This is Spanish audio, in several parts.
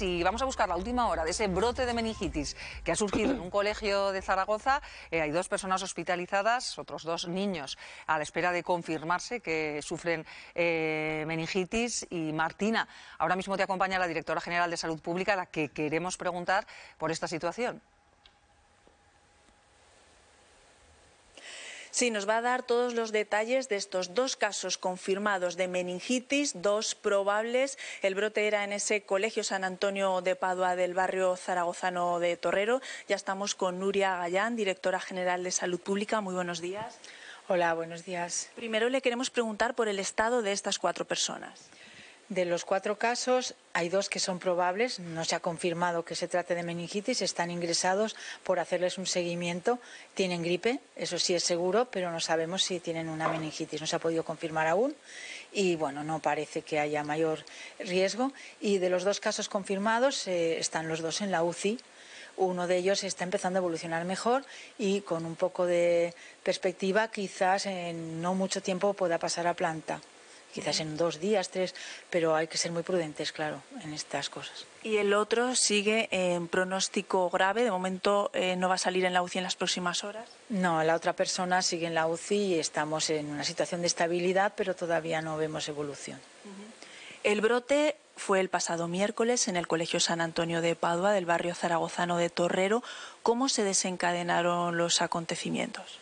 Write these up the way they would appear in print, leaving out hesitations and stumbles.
Y vamos a buscar la última hora de ese brote de meningitis que ha surgido en un colegio de Zaragoza. Hay 2 personas hospitalizadas, otros 2 niños a la espera de confirmarse que sufren meningitis. Y Martina, ahora mismo te acompaña la directora general de Salud Pública, a la que queremos preguntar por esta situación. Sí, nos va a dar todos los detalles de estos 2 casos confirmados de meningitis, 2 probables. El brote era en ese colegio San Antonio de Padua del barrio zaragozano de Torrero. Ya estamos con Nuria Gallán, directora general de Salud Pública. Muy buenos días. Hola, buenos días. Primero le queremos preguntar por el estado de estas 4 personas. De los 4 casos, hay 2 que son probables, no se ha confirmado que se trate de meningitis, están ingresados por hacerles un seguimiento, tienen gripe, eso sí es seguro, pero no sabemos si tienen una meningitis, no se ha podido confirmar aún y bueno, no parece que haya mayor riesgo. Y de los 2 casos confirmados, están los 2 en la UCI. Uno de ellos está empezando a evolucionar mejor y con un poco de perspectiva quizás en no mucho tiempo pueda pasar a planta. Quizás en 2 días, 3, pero hay que ser muy prudentes, claro, en estas cosas. Y el otro sigue en pronóstico grave, de momento no va a salir en la UCI en las próximas horas. No, la otra persona sigue en la UCI y estamos en una situación de estabilidad, pero todavía no vemos evolución. El brote fue el pasado miércoles en el Colegio San Antonio de Padua del barrio zaragozano de Torrero. ¿Cómo se desencadenaron los acontecimientos?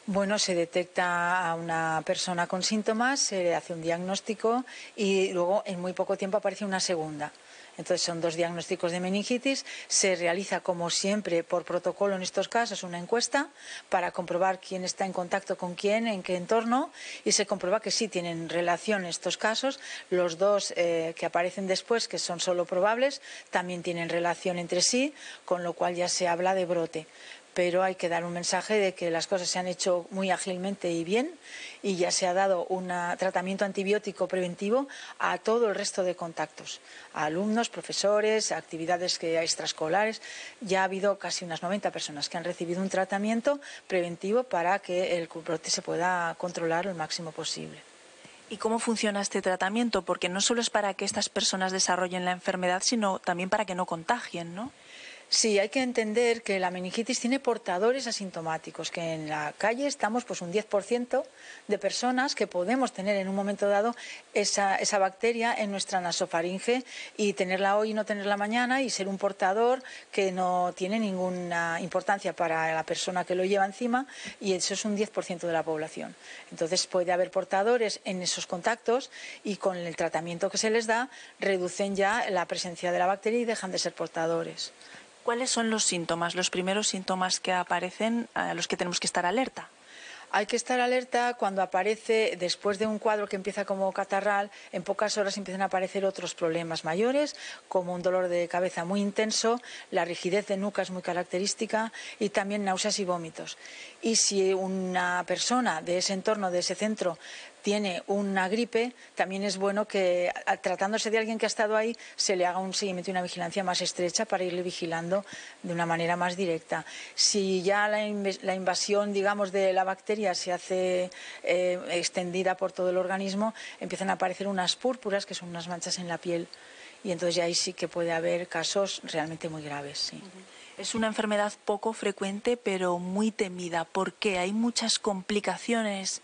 Bueno, se detecta a una persona con síntomas, se le hace un diagnóstico y luego en muy poco tiempo aparece una segunda. Entonces son 2 diagnósticos de meningitis, se realiza como siempre por protocolo en estos casos una encuesta para comprobar quién está en contacto con quién, en qué entorno y se comprueba que sí tienen relación estos casos. Los 2 que aparecen después, que son solo probables, también tienen relación entre sí, con lo cual ya se habla de brote. Pero hay que dar un mensaje de que las cosas se han hecho muy ágilmente y bien y ya se ha dado un tratamiento antibiótico preventivo a todo el resto de contactos, a alumnos, profesores, actividades extraescolares. Ya ha habido casi unas 90 personas que han recibido un tratamiento preventivo para que el brote se pueda controlar lo máximo posible. ¿Y cómo funciona este tratamiento? Porque no solo es para que estas personas desarrollen la enfermedad, sino también para que no contagien, ¿no? Sí, hay que entender que la meningitis tiene portadores asintomáticos, que en la calle estamos pues un 10% de personas que podemos tener en un momento dado esa bacteria en nuestra nasofaringe y tenerla hoy y no tenerla mañana y ser un portador que no tiene ninguna importancia para la persona que lo lleva encima y eso es un 10% de la población. Entonces puede haber portadores en esos contactos y con el tratamiento que se les da reducen ya la presencia de la bacteria y dejan de ser portadores. ¿Cuáles son los síntomas, los primeros síntomas que aparecen a los que tenemos que estar alerta? Hay que estar alerta cuando aparece, después de un cuadro que empieza como catarral, en pocas horas empiezan a aparecer otros problemas mayores, como un dolor de cabeza muy intenso, la rigidez de nuca es muy característica y también náuseas y vómitos. Y si una persona de ese entorno, de ese centro, tiene una gripe, también es bueno que, tratándose de alguien que ha estado ahí, se le haga un seguimiento y una vigilancia más estrecha para irle vigilando de una manera más directa. Si ya la invasión, digamos, de la bacteria se hace extendida por todo el organismo, empiezan a aparecer unas púrpuras, que son unas manchas en la piel, y entonces ya ahí sí que puede haber casos realmente muy graves, sí. Es una enfermedad poco frecuente, pero muy temida. ¿Por qué? Hay muchas complicaciones.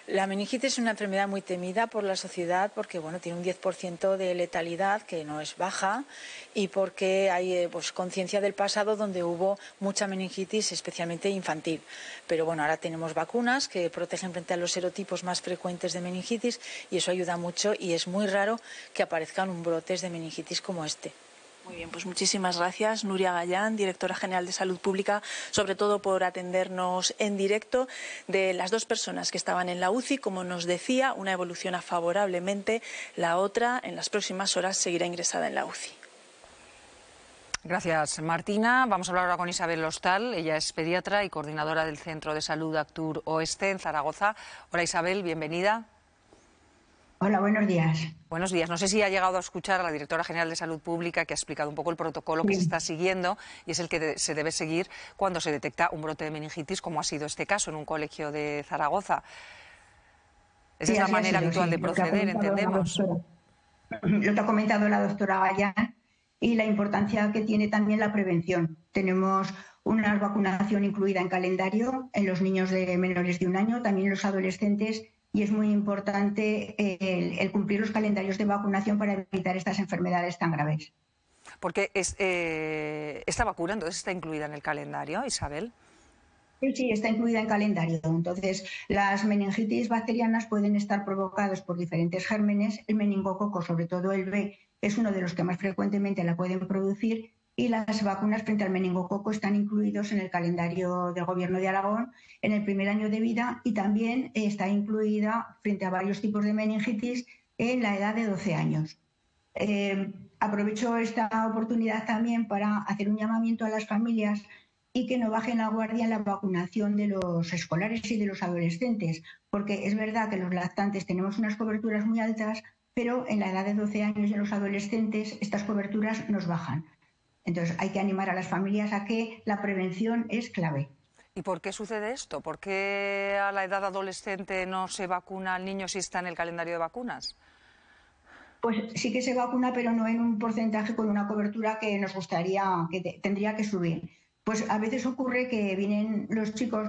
La meningitis es una enfermedad muy temida por la sociedad porque bueno, tiene un 10% de letalidad, que no es baja, y porque hay conciencia del pasado donde hubo mucha meningitis, especialmente infantil. Pero bueno, ahora tenemos vacunas que protegen frente a los serotipos más frecuentes de meningitis y eso ayuda mucho y es muy raro que aparezcan brotes de meningitis como este. Muy bien, pues muchísimas gracias, Nuria Gallán, directora general de Salud Pública, sobre todo por atendernos en directo. De las 2 personas que estaban en la UCI, como nos decía, una evoluciona favorablemente, la otra en las próximas horas seguirá ingresada en la UCI. Gracias, Martina. Vamos a hablar ahora con Isabel Hostal. Ella es pediatra y coordinadora del Centro de Salud Actur Oeste en Zaragoza. Hola, Isabel, bienvenida. Hola, buenos días. Buenos días. No sé si ha llegado a escuchar a la directora general de Salud Pública que ha explicado un poco el protocolo que se está siguiendo y es el que se debe seguir cuando se detecta un brote de meningitis, como ha sido este caso en un colegio de Zaragoza. Esa es la manera habitual de proceder, entendemos. Lo que ha comentado la doctora Gallán y la importancia que tiene también la prevención. Tenemos una vacunación incluida en calendario en los niños de menores de 1 año, también en los adolescentes, y es muy importante el cumplir los calendarios de vacunación para evitar estas enfermedades tan graves. Porque esta vacuna entonces está incluida en el calendario, Isabel. Sí, está incluida en calendario. Entonces, las meningitis bacterianas pueden estar provocadas por diferentes gérmenes. El meningococo, sobre todo el B, es uno de los que más frecuentemente la pueden producir, y las vacunas frente al meningococo están incluidos en el calendario del Gobierno de Aragón en el primer año de vida, y también está incluida frente a varios tipos de meningitis en la edad de 12 años. Aprovecho esta oportunidad también para hacer un llamamiento a las familias y que no bajen la guardia en la vacunación de los escolares y de los adolescentes, porque es verdad que los lactantes tenemos unas coberturas muy altas, pero en la edad de 12 años y en los adolescentes estas coberturas nos bajan. Entonces hay que animar a las familias a que la prevención es clave. ¿Y por qué sucede esto? ¿Por qué a la edad adolescente no se vacuna al niño si está en el calendario de vacunas? Pues sí que se vacuna, pero no en un porcentaje con una cobertura que nos gustaría, que tendría que subir. Pues a veces ocurre que vienen los chicos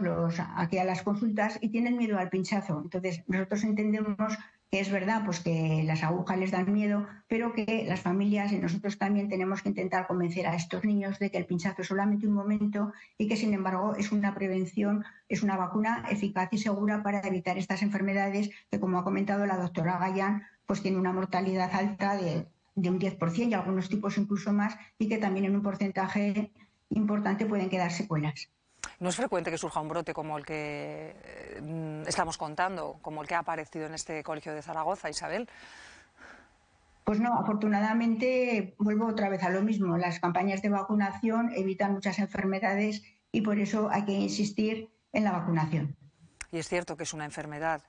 aquí a las consultas y tienen miedo al pinchazo. Entonces nosotros entendemos que es verdad, pues que las agujas les dan miedo, pero que las familias y nosotros también tenemos que intentar convencer a estos niños de que el pinchazo es solamente un momento y que sin embargo es una prevención, es una vacuna eficaz y segura para evitar estas enfermedades que, como ha comentado la doctora Gayán, pues tiene una mortalidad alta de un 10% y algunos tipos incluso más, y que también en un porcentaje importante pueden quedar secuelas. ¿No es frecuente que surja un brote como el que estamos contando, como el que ha aparecido en este colegio de Zaragoza, Isabel? Pues no, afortunadamente vuelvo otra vez a lo mismo. Las campañas de vacunación evitan muchas enfermedades y por eso hay que insistir en la vacunación. Y es cierto que es una enfermedad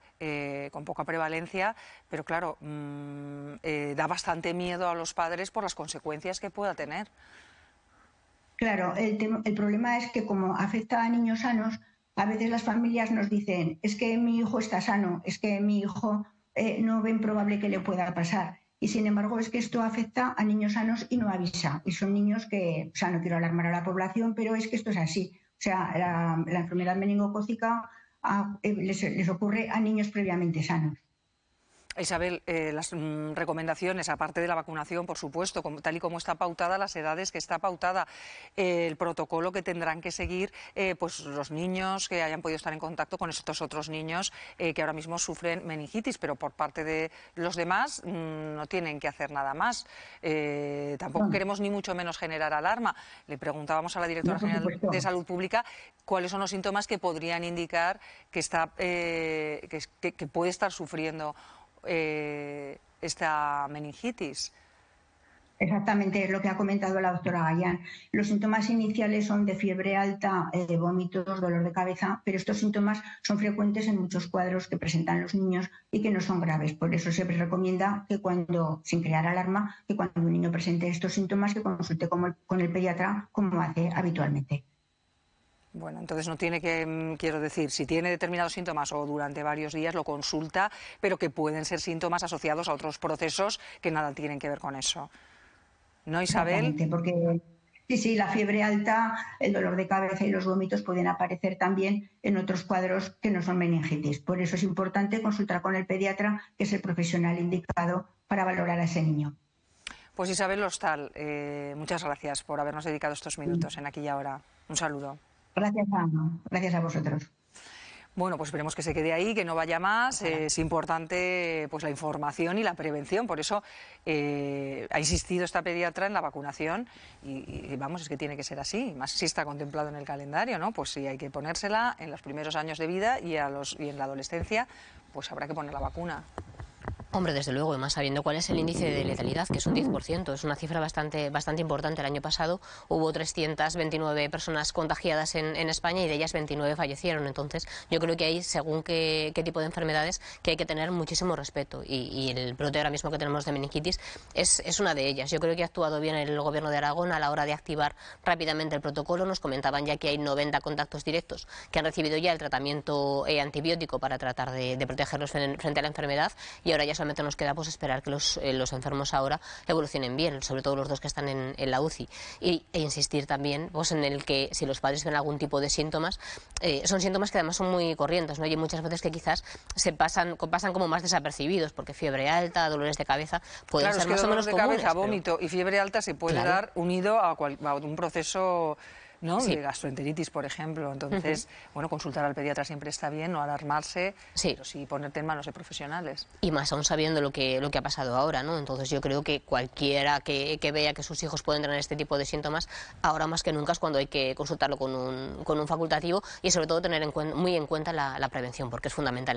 con poca prevalencia, pero claro, da bastante miedo a los padres por las consecuencias que pueda tener. Claro, el problema es que como afecta a niños sanos, a veces las familias nos dicen, es que mi hijo está sano, es que mi hijo no ven probable que le pueda pasar. Y sin embargo es que esto afecta a niños sanos y no avisa. Y son niños que, o sea, no quiero alarmar a la población, pero es que esto es así. O sea, la enfermedad meningocócica les ocurre a niños previamente sanos. Isabel, las recomendaciones, aparte de la vacunación, por supuesto, tal y como está pautada, las edades que está pautada, el protocolo que tendrán que seguir pues los niños que hayan podido estar en contacto con estos otros niños que ahora mismo sufren meningitis, pero por parte de los demás no tienen que hacer nada más. Tampoco queremos ni mucho menos generar alarma. Le preguntábamos a la directora general de Salud Pública cuáles son los síntomas que podrían indicar que puede estar sufriendo esta meningitis. Exactamente, es lo que ha comentado la doctora Gayán. Los síntomas iniciales son de fiebre alta, vómitos, dolor de cabeza, pero estos síntomas son frecuentes en muchos cuadros que presentan los niños y que no son graves. Por eso se recomienda que sin crear alarma, que cuando un niño presente estos síntomas, que consulte con el pediatra como hace habitualmente. Bueno, entonces no tiene que, quiero decir, si tiene determinados síntomas o durante varios días lo consulta, pero que pueden ser síntomas asociados a otros procesos que nada tienen que ver con eso. ¿No, Isabel? Exactamente, porque sí, la fiebre alta, el dolor de cabeza y los vómitos pueden aparecer también en otros cuadros que no son meningitis. Por eso es importante consultar con el pediatra, que es el profesional indicado para valorar a ese niño. Pues Isabel Lostal, muchas gracias por habernos dedicado estos minutos en Aquí y Ahora. Un saludo. Gracias a vosotros. Bueno, pues esperemos que se quede ahí, que no vaya más. Es importante pues la información y la prevención. Por eso ha insistido esta pediatra en la vacunación y vamos, es que tiene que ser así. Más si está contemplado en el calendario, ¿no? Pues sí, hay que ponérsela en los primeros años de vida y en la adolescencia, pues habrá que poner la vacuna. Hombre, desde luego, y más sabiendo cuál es el índice de letalidad, que es un 10%, es una cifra bastante importante. El año pasado hubo 329 personas contagiadas en España y de ellas 29 fallecieron. Entonces, yo creo que hay, según qué tipo de enfermedades, que hay que tener muchísimo respeto. Y el brote ahora mismo que tenemos de meningitis es una de ellas. Yo creo que ha actuado bien el Gobierno de Aragón a la hora de activar rápidamente el protocolo. Nos comentaban ya que hay 90 contactos directos que han recibido ya el tratamiento antibiótico para tratar de protegerlos frente a la enfermedad, y ahora ya solamente nos queda pues esperar que los enfermos ahora evolucionen bien, sobre todo los dos que están en la UCI, e insistir también pues en el que si los padres ven algún tipo de síntomas, son síntomas que además son muy corrientes, ¿no? Y hay muchas veces que quizás pasan como más desapercibidos, porque fiebre alta, dolores de cabeza pueden ser más o menos comunes. Cabeza, vómito y fiebre alta se puede dar unido a un proceso, ¿no? De gastroenteritis, por ejemplo. Entonces, bueno, consultar al pediatra siempre está bien, no alarmarse, pero sí ponerte en manos de profesionales. Y más aún sabiendo lo que ha pasado ahora, ¿no? Entonces yo creo que cualquiera que vea que sus hijos pueden tener este tipo de síntomas, ahora más que nunca es cuando hay que consultarlo con un facultativo y sobre todo tener muy en cuenta la prevención, porque es fundamental.